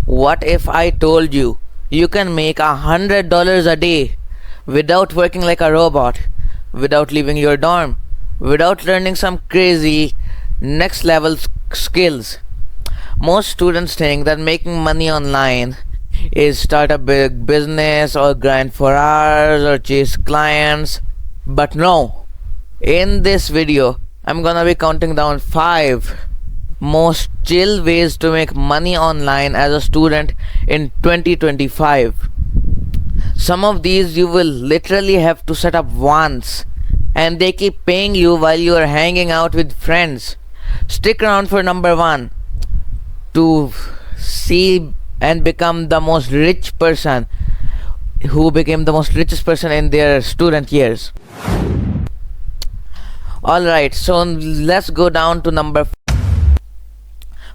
What if I told you you can make $100 a day without working like a robot, without leaving your dorm, without learning some crazy next level skills? Most students think that making money online is start a big business or grind for hours or chase clients. But no, in this video, I'm gonna be counting down 5 most chill ways to make money online as a student in 2025. Some of these you will literally have to set up once, and they keep paying you while you are hanging out with friends. Stick around for number 1 to see and become the most rich person who became the most richest person in their student years. Alright, so let's go down to number.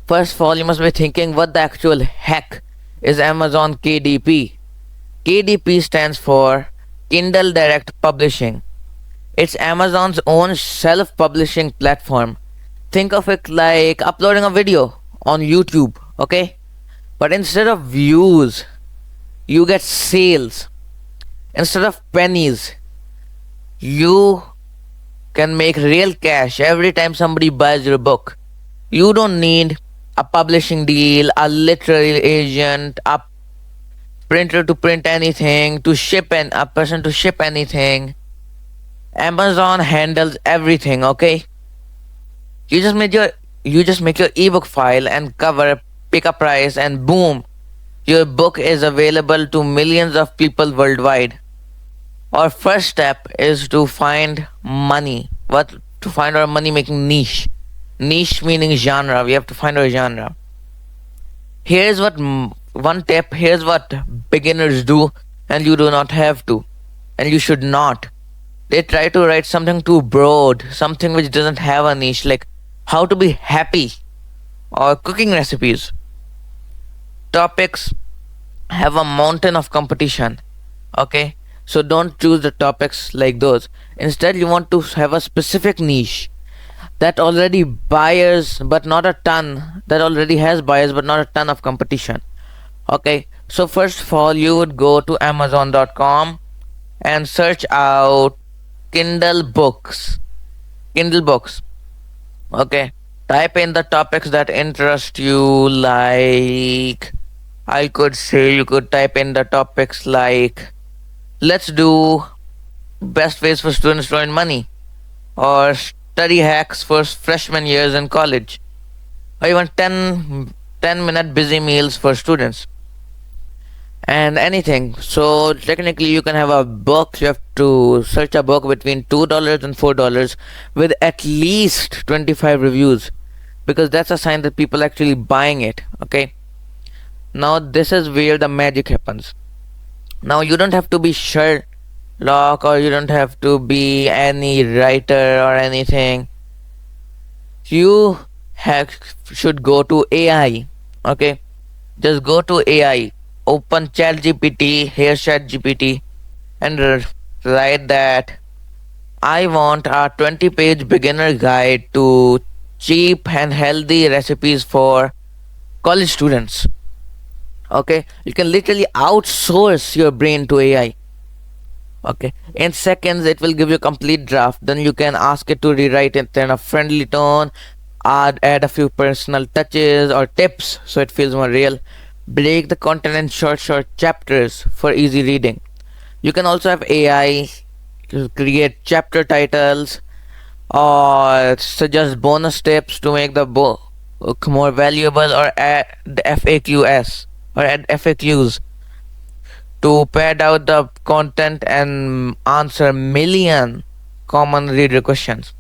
First of all, you must be thinking, what the actual heck is Amazon KDP? KDP stands for Kindle Direct Publishing. It's Amazon's own self-publishing platform. Think of it like uploading a video on YouTube, okay? But instead of views, you get sales. Instead of pennies, you can make real cash every time somebody buys your book. You don't need a publishing deal, a literary agent, a printer to print anything, a person to ship anything. Amazon handles everything, okay? You just make your ebook file and cover, pick a price, and boom, your book is available to millions of people worldwide. Our first step is to find money. To find our money making niche. Niche meaning genre. We have to find our genre. Here's one tip. Here's what beginners do, and you do not have to, and you should not. They try to write something too broad, something which doesn't have a niche, like how to be happy or cooking recipes. Topics have a mountain of competition, okay? So don't choose the topics like those. Instead, you want to have a specific niche that already buyers but not a ton, that already has buyers but not a ton of competition. Okay, so first of all, you would go to amazon.com and search out Kindle books. Okay, type in the topics that interest you, like I could say you could type in the topics like, let's do best ways for students to earn money, or study hacks for freshman years in college, or even 10-minute busy meals for students, and anything. So technically you can have a book. You have to search a book between $2 and $4 with at least 25 reviews, because that's a sign that people actually buying it. Okay, now this is where the magic happens. Now you don't have to be Sherlock, or you don't have to be any writer or anything. You should go to AI. Okay, just go to AI, open ChatGPT, here's ChatGPT, and write that I want a 20-page beginner guide to cheap and healthy recipes for college students. Okay, you can literally outsource your brain to AI. Okay, in seconds it will give you a complete draft. Then you can ask it to rewrite it in a friendly tone, add a few personal touches or tips so it feels more real. Break the content in short chapters for easy reading. You can also have AI to create chapter titles or suggest bonus tips to make the book more valuable, or add the FAQs to pad out the content and answer million common reader questions.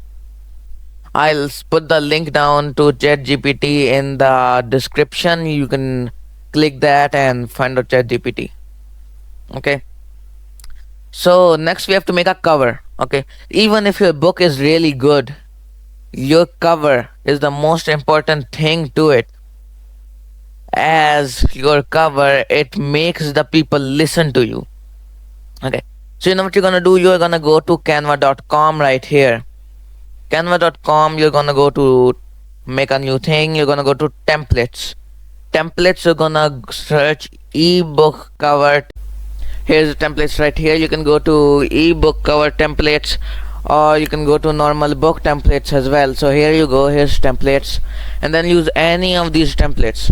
I'll put the link down to ChatGPT in the description. You can click that and find out ChatGPT. Okay, so next we have to make a cover. Okay, even if your book is really good, your cover is the most important thing to it. As your cover, it makes the people listen to you. Okay, so you know what you're gonna do? You're gonna go to canva.com right here. Canva.com, you're gonna go to make a new thing. You're gonna go to templates. templates, you're gonna search ebook cover. Here's the templates right here. You can go to ebook cover templates, or you can go to normal book templates as well. So here you go, here's templates, and then use any of these templates.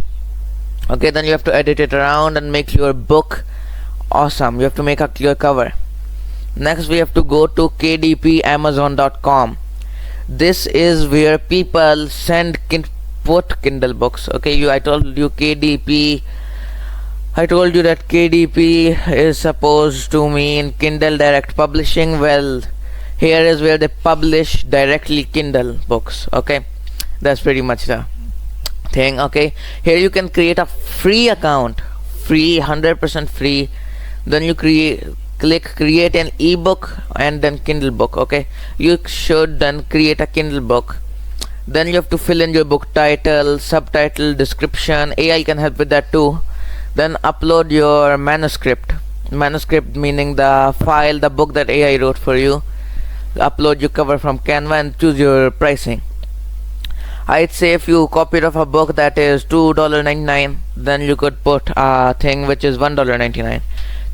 Okay, then you have to edit it around and make your book awesome. You have to make a clear cover. Next we have to go to kdpamazon.com. This is where people put Kindle books. Okay, I told you that KDP is supposed to mean Kindle Direct Publishing. Well, here is where they publish directly Kindle books. Okay, that's pretty much the thing. Okay, here you can create a free account, free, 100% free. Then you click create an ebook and then Kindle book. Okay, you should then create a Kindle book. Then you have to fill in your book title, subtitle, description. AI can help with that too. Then upload your manuscript meaning the file, the book that AI wrote for you. Upload your cover from Canva and choose your pricing. I'd say if you copied of a book that is $2.99, then you could put a thing which is $1.99.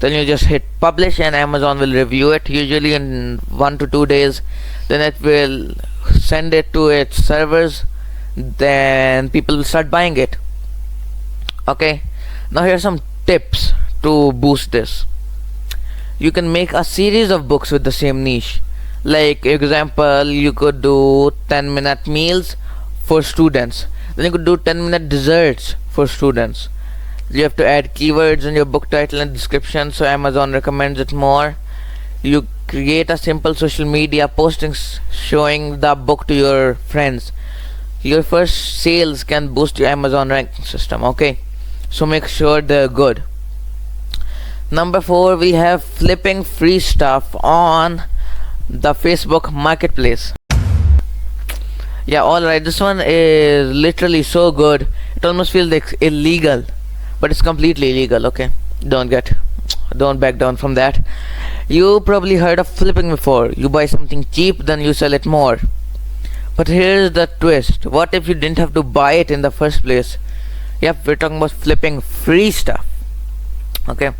Then you just hit publish and Amazon will review it, usually in 1 to 2 days. Then it will send it to its servers, then people will start buying it. Okay, now here's some tips to boost this. You can make a series of books with the same niche. Like example, you could do 10-minute meals for students. Then you could do 10-minute desserts for students. You have to add keywords in your book title and description so Amazon recommends it more. You create a simple social media postings showing the book to your friends. Your first sales can boost your Amazon ranking system. Okay, so make sure they're good. Number 4, we have flipping free stuff on the Facebook marketplace. Yeah, alright, this one is literally so good, it almost feels like illegal, but it's completely illegal. Okay, don't back down from that. You probably heard of flipping before. You buy something cheap, then you sell it more. But here's the twist. What if you didn't have to buy it in the first place? Yep, we're talking about flipping free stuff. Okay,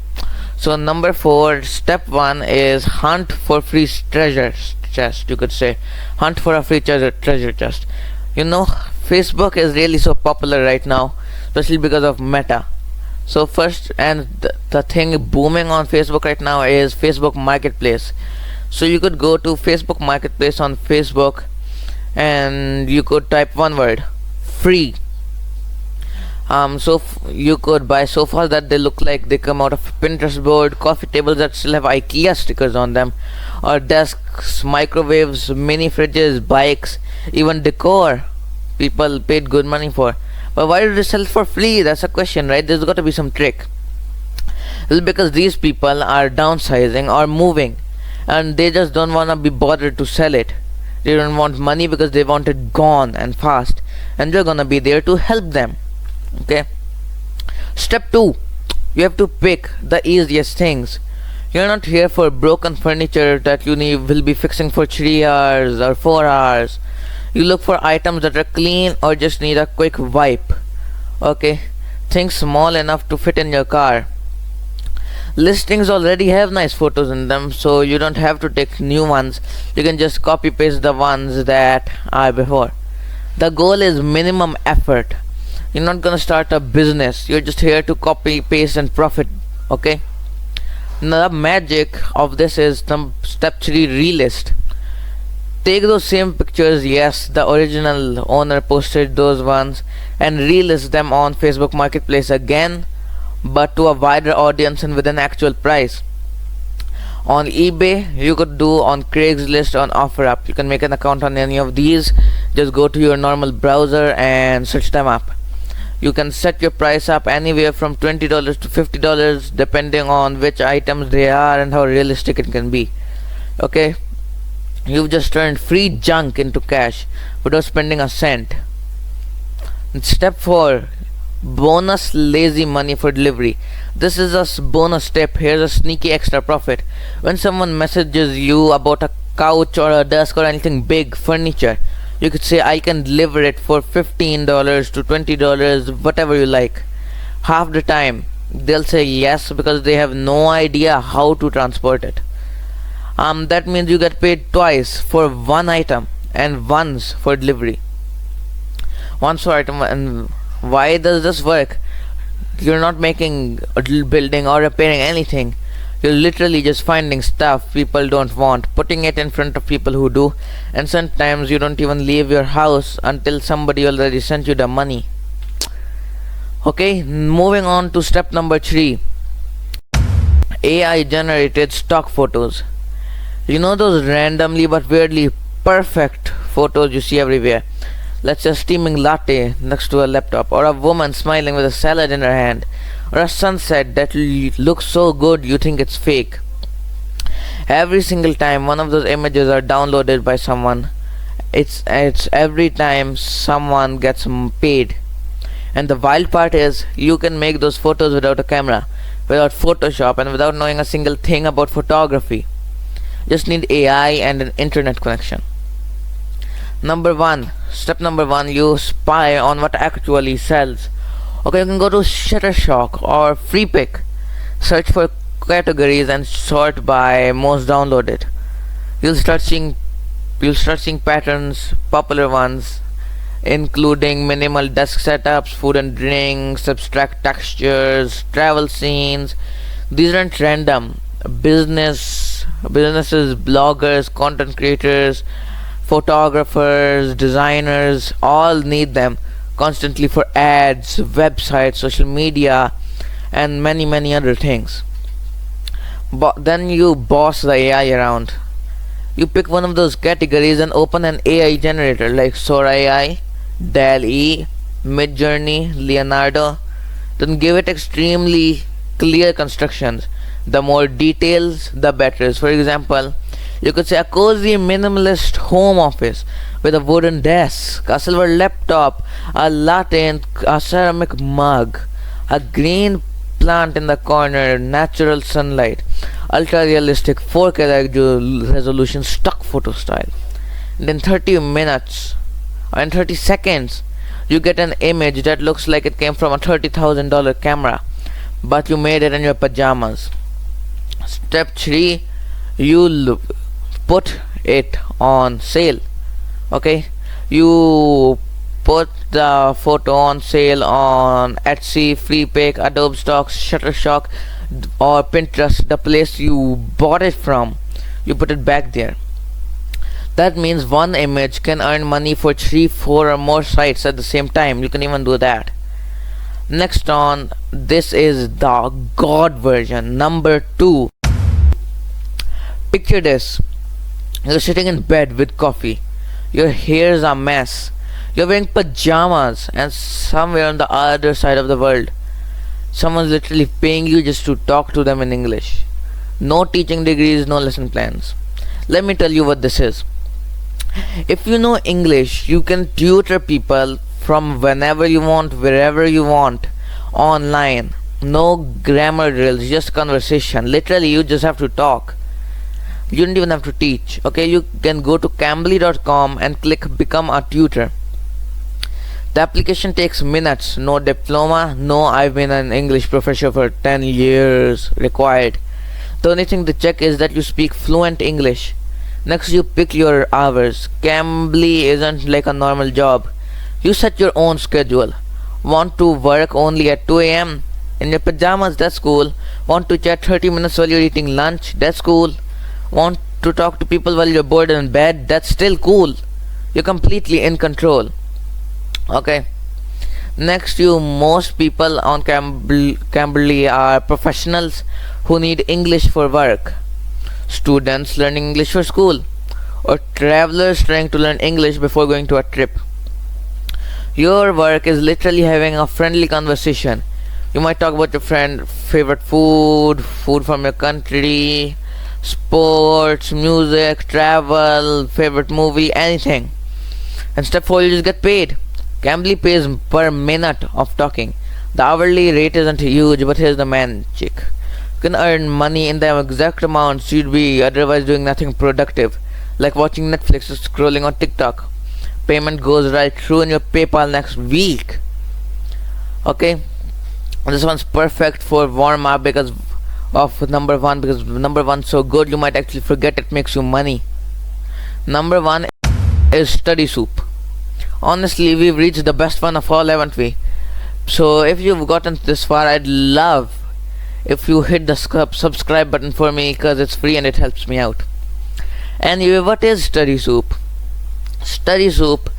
so number 4, step 1 is hunt for free treasure chest. You could say hunt for a free treasure chest. You know, Facebook is really so popular right now, especially because of Meta. So first, and the thing booming on Facebook right now is Facebook Marketplace. So you could go to Facebook Marketplace on Facebook and you could type one word, free. You could buy sofas that they look like they come out of Pinterest board, coffee tables that still have IKEA stickers on them, or desks, microwaves, mini fridges, bikes, even decor people paid good money for. But why do they sell it for free? That's a question, right? There's got to be some trick. It's because these people are downsizing or moving and they just don't want to be bothered to sell it. They don't want money because they want it gone and fast, and we're gonna be there to help them. Okay, step 2, you have to pick the easiest things. You're not here for broken furniture that you will be fixing for 3 hours or 4 hours. You look for items that are clean or just need a quick wipe. Okay, things small enough to fit in your car. Listings already have nice photos in them, so you don't have to take new ones. You can just copy paste the ones that are before. The goal is minimum effort. You're not gonna start a business, you're just here to copy paste and profit. Okay, now the magic of this is step 3, relist. Take those same pictures, yes, the original owner posted those ones, and relist them on Facebook Marketplace again, but to a wider audience and with an actual price. On eBay, you could do on Craigslist, on OfferUp. You can make an account on any of these. Just go to your normal browser and search them up. You can set your price up anywhere from $20 to $50 depending on which items they are and how realistic it can be. Okay, you've just turned free junk into cash without spending a cent. Step 4, bonus lazy money for delivery. This is a bonus tip. Here's a sneaky extra profit. When someone messages you about a couch or a desk or anything big, furniture, you could say I can deliver it for $15 to $20, whatever you like. Half the time they'll say yes because they have no idea how to transport it. That means you get paid twice for one item and once for delivery. Once for item. And why does this work? You're not making, building or repairing anything. You're literally just finding stuff people don't want, putting it in front of people who do, and sometimes you don't even leave your house until somebody already sent you the money. Okay, moving on to step number 3. AI generated stock photos. You know those randomly but weirdly perfect photos you see everywhere? Let's say a steaming latte next to a laptop, or a woman smiling with a salad in her hand, or a sunset that looks so good you think it's fake. Every single time one of those images are downloaded by someone, it's every time someone gets paid. And the wild part is, you can make those photos without a camera, without Photoshop, and without knowing a single thing about photography. Just need AI and an internet connection. Step number 1, you spy on what actually sells. Okay, you can go to Shutterstock or FreePic, search for categories and sort by most downloaded. You'll start seeing patterns, popular ones, including minimal desk setups, food and drinks, abstract textures, travel scenes. These aren't random. Businesses, bloggers, content creators, photographers, designers all need them constantly for ads, websites, social media, and many other things. But then you boss the AI around. You pick one of those categories and open an AI generator like Sora AI, DALL-E, Midjourney, Leonardo. Then give it extremely clear constructions. The more details, the better. For example, you could say a cozy minimalist home office with a wooden desk, a silver laptop, a latte and a ceramic mug, a green plant in the corner, natural sunlight, ultra realistic 4K resolution stock photo style. And in 30 minutes or in 30 seconds you get an image that looks like it came from a $30,000 camera, but you made it in your pajamas. Step 3, you put it on sale. Okay, you put the photo on sale on Etsy, FreePic, Adobe Stock, Shutterstock, or Pinterest, the place you bought it from. You put it back there. That means one image can earn money for 3, 4 or more sites at the same time. You can even do that. Next on, this is the God version, number 2. Picture this. You're sitting in bed with coffee. Your hair's a mess. You're wearing pajamas, and somewhere on the other side of the world, someone's literally paying you just to talk to them in English. No teaching degrees, no lesson plans. Let me tell you what this is. If you know English, you can tutor people from whenever you want, wherever you want, online. No grammar drills, just conversation. Literally, you just have to talk. You don't even have to teach. Okay, you can go to cambly.com and click become a tutor. The application takes minutes. No diploma, no I've been an English professor for 10 years required. The only thing to check is that you speak fluent English. Next, you pick your hours. Cambly isn't like a normal job. You set your own schedule. Want to work only at 2 a.m. in your pajamas? That's cool. Want to chat 30 minutes while you're eating lunch? That's cool. Want to talk to people while you're bored in bed? That's still cool. You're completely in control. Okay. Next, most people on Cambly are professionals who need English for work, students learning English for school, or travelers trying to learn English before going to a trip. Your work is literally having a friendly conversation. You might talk about your friend favorite food from your country, sports, music, travel, favorite movie, anything. And step 4, you just get paid. Cambly pays per minute of talking. The hourly rate isn't huge, but here's the magic. You can earn money in the exact amounts you'd be otherwise doing nothing productive, like watching Netflix or scrolling on TikTok. Payment goes right through in your PayPal next week. Okay. This one's perfect for warm up because of number one, because number one's so good you might actually forget it makes you money. Number one is Study Soup. Honestly, we've reached the best one of all, haven't we? So if you've gotten this far, I'd love if you hit the subscribe button for me, because it's free and it helps me out. Anyway, what is Study Soup? Study Soup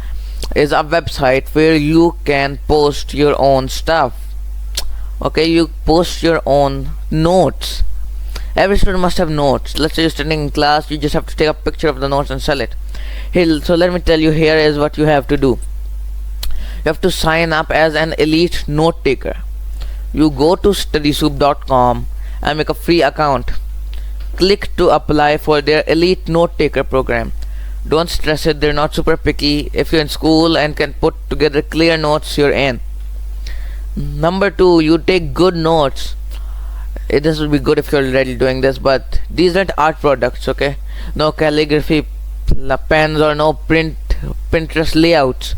is a website where you can post your own stuff. Okay, you post your own notes. Every student must have notes. Let's say you're studying in class, you just have to take a picture of the notes and sell it. So let me tell you, here is what you have to do. You have to sign up as an elite note taker. You go to studysoup.com and make a free account. Click to apply for their elite note taker program. Don't stress it, they're not super picky. If you're in school and can put together clear notes, you're in. Number two, you take good notes. This would be good if you're already doing this, but these aren't art products, okay? No calligraphy pens or no Pinterest layouts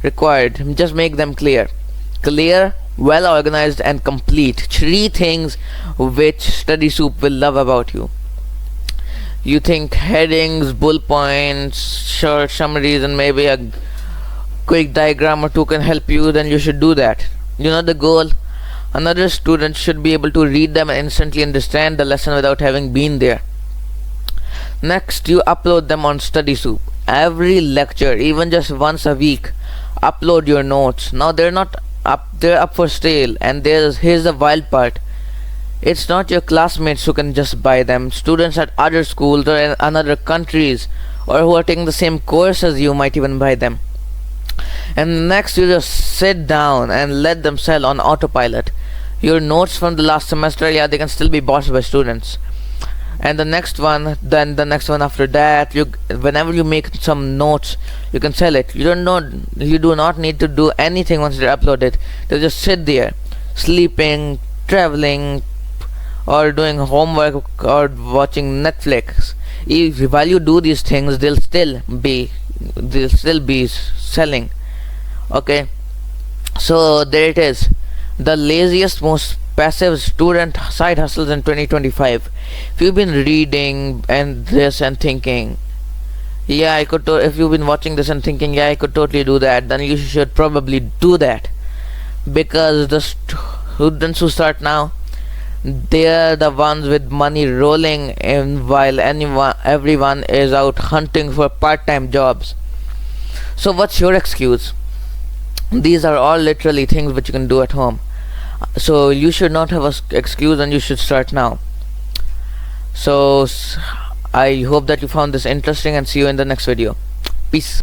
required. Just make them clear, well organized and complete. 3 things which Study Soup will love about you. You think headings, bullet points, short summaries, and maybe a quick diagram or 2 can help you, then you should do that. You know the goal? Another student should be able to read them and instantly understand the lesson without having been there. Next, you upload them on Study Soup. Every lecture, even just once a week, upload your notes. Now they're not up, they're up for sale, and here's the wild part. It's not your classmates who can just buy them. Students at other schools or in other countries or who are taking the same course as you might even buy them. And next, you just sit down and let them sell on autopilot. Your notes from the last semester, yeah, they can still be bought by students. And the next one, then the next one after that, whenever you make some notes, you can sell it. You do not need to do anything once they're uploaded. They'll just sit there, sleeping, traveling, or doing homework or watching Netflix. While you do these things, they'll still be selling. Okay, so there it is, the laziest, most passive student side hustles in 2025. If you've been reading and this and thinking, yeah, if you've been watching this and thinking, yeah, I could totally do that, then you should probably do that, because the students who start now, they're the ones with money rolling in, while everyone is out hunting for part-time jobs. So what's your excuse? These are all literally things which you can do at home. So you should not have an excuse, and you should start now. So I hope that you found this interesting, and see you in the next video. Peace.